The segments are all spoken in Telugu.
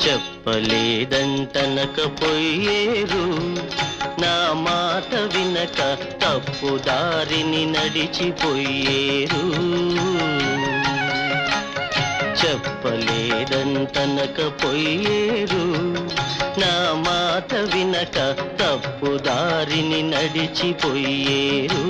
చెప్పలేదంటనకపోయేరు నా మాట వినక తప్పు దారిని నడిచిపోయేరు చెప్పలేదంటనకపోయేరు నా మాట వినక తప్పు దారిని నడిచిపోయేరు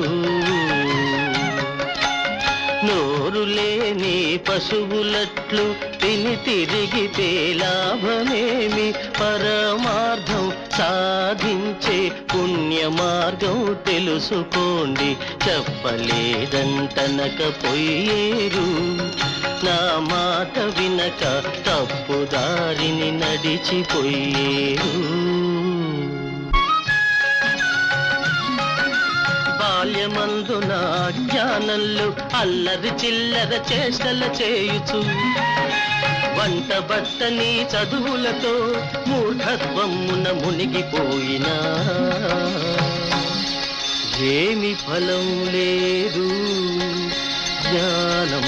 నోరు లేని పశువులట్లు తిని తిరిగితే లాభమేమి పరమార్థం సాధించే పుణ్య మార్గం తెలుసుకోండి చెప్పలేదంటనకపోయేరు నా మాట వినక తప్పు దారిని నడిచిపోయేరు బాల్యమందున జ్ఞానంలో అల్లరి చిల్లర చేష్టల చేయుచు వంట బట్టని చదువులతో మూర్ఖత్వమున మునిగిపోయినా ఏమి ఫలం లేదు జ్ఞానం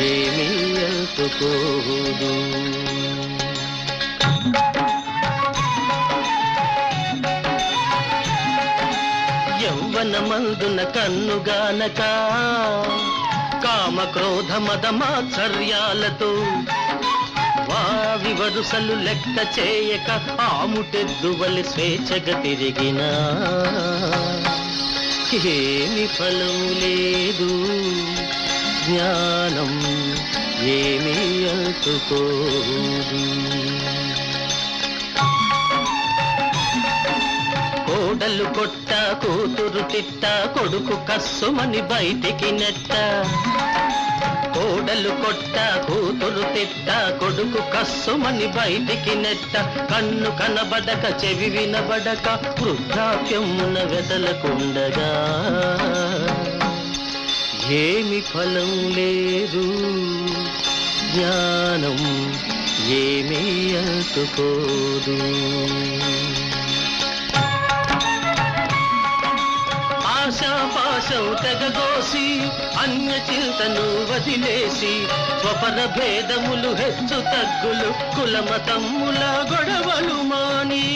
ఏమీ అందుకోదు యౌవనమందున కన్నుగానక కామ క్రోధ మద మాత్సర్యాలతో వావి వరుసలు లెక్క చేయక ఆముటెద్దువలి స్వేచ్ఛగా తిరిగినా ఏమి ఫలం లేదు జ్ఞానం ఏమీ అందుకోదు కోడలు కొట్ట కూతురు తిట్ట కొడుకు కస్సుమని బయటికి నెట్ట కోడలు కొట్ట కూతురు తిట్ట కొడుకు కస్సుమని బయటికి నెట్ట కన్ను కనబడక చెవి వినబడక వృద్ధాప్యమున వెదలకుండగా ఏమి ఫలం లేదు జ్ఞానం ఏమీ అందుకోదు ఆశాపాశం తెగదోసి అన్య చింతను వదిలేసి స్వపర భేదములు హెచ్చు తగ్గులు కులమతమ్ముల గొడవలు మాని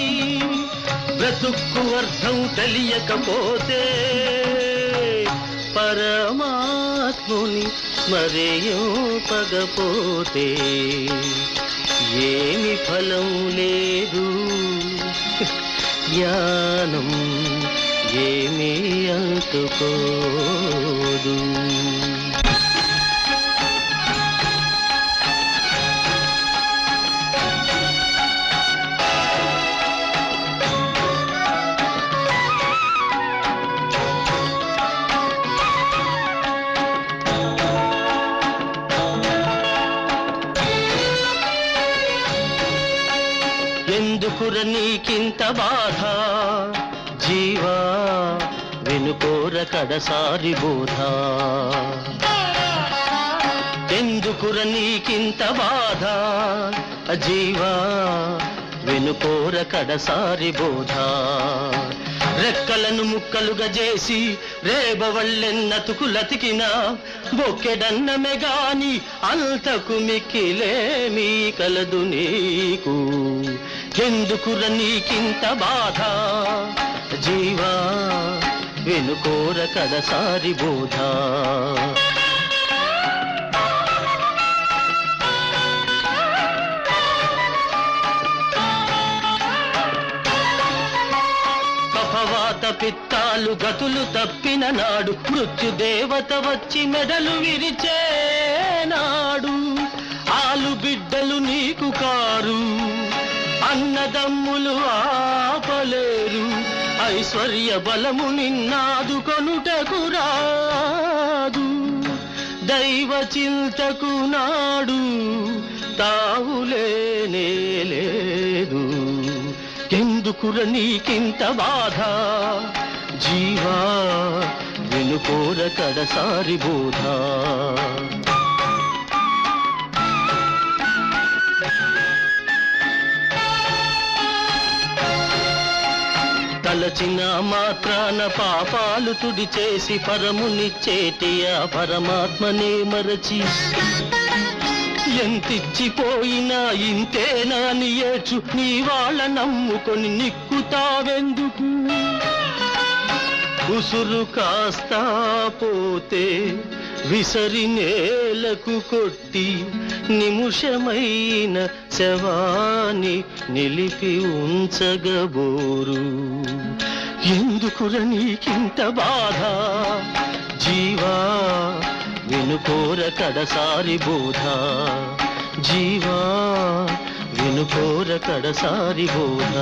బ్రతుక్కు అర్థం తెలియకపోతే పరమాత్ముని స్మరింపకపోతే ఏమి ఫలం లేదు జ్ఞానం ఏమీ అందుకోదు ఎందుకుర నీకింత బాధ జీవా వెనుకోర కడసారి బోధ ఎందుకుర నీకింత బాధ జీవా వెనుకోర కడసారి బోధ రెక్కలను ముక్కలుగా చేసి రేబవళ్ళెన్నతుకులతికినా బొక్కెడన్నమే గాని అంతకు మిక్కిలేమీ కలదు నీకు ఎందుకుర నీకింత బాధ జీవా వెనుకోర కడసారి బోధ కఫవాత పిత్తాలు గతులు తప్పిన నాడు మృత్యుదేవత వచ్చి మెడలు విరిచే నాడు ఆలు బిడ్డలు నీకు కారు అన్నదమ్ములు ఆపలేరు ఐశ్వర్య బలము నిన్నాదు కొనుటకు రాదు దైవ చింతకు నాడు తావులేనే లేదు ఎందుకుర నీకింత బాధ జీవా వెనుకోర కడసారి బోధ తలచిన మాత్రాన పాపాలు తుడి చేసి పరమునిచ్చేటి ఆ పరమాత్మనే మరచి ఎంతిచ్చిపోయినా ఇంతేనా నీ ఏడ్చు, నీ వాళ్ళ నమ్ముకొని నిక్కుతావెందుకు? ఉసురు కాస్తా పోతే విసరి నేలకు కొట్టి నిముషమైన శవాన్ని నిలిపి ఉంచగబోరు. ఎందుకుర నీకింత బాధ జీవా, వినుకోర కడసారి బోధ. జీవా, వినుకోర కడసారి బోధ.